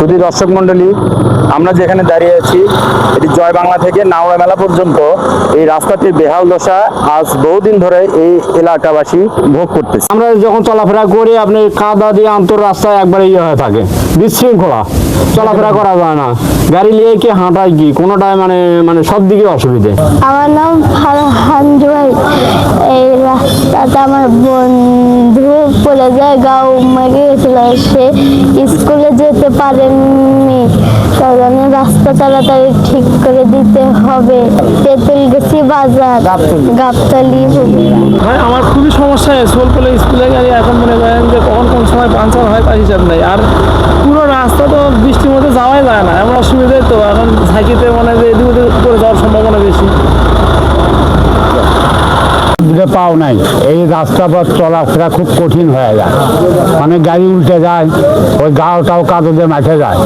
শুধু দর্শক মন্ডলী, আমরা যেখানে দাঁড়িয়ে আছি এটি জয় বাংলা থেকে নাওড়া মেলা পর্যন্ত এই রাস্তাটির বেহাল দশা আজ বহুদিন ধরে এই এলাকাবাসী ভোগ করতেছে। আমরা যখন চলাফেরা করি আপনি কাদা দিয়ে আন্তর রাস্তায় একবারে হয়ে থাকে, বিশৃঙ্খলা, চলাফেরা করা যায় না, গাড়ি নিয়ে কি হাঁটায় কি কোনোটাই মানে মানে সব দিকে অসুবিধে। আমার নাম ফারহান জুয়াই। এই রাস্তাটা আমার বন্ধু পড়ে যায়, গাও মেরে গেছিল, সে স্কুলে যেতে পারেনি, তাই জন্য রাস্তা তাড়াতাড়ি ঠিক করে দিতে হবে। তেঁতুলগাছি বাজার, গাবতলী। ভাই আমার খুবই সমস্যা, স্কুলে গাড়ি এখন মনে করেন যে কখন কোন সময় পাঞ্চার হয় তার হিসাব নেই। আর পুরো রাস্তা তো বৃষ্টির মধ্যে যাওয়াই যায় না, এমন অসুবিধাই তো। এখন সাইকেলে মনে হয় যে এদিক ওদিক করে যাওয়ার সম্ভাবনা বেশি। পাও নাই, এই রাস্তা পথ চলাফেরা খুব কঠিন হয়ে যায়, মানে গাড়ি উল্টে যায়, ওই গাওটাও কাদো দিয়ে মাঠে যায়।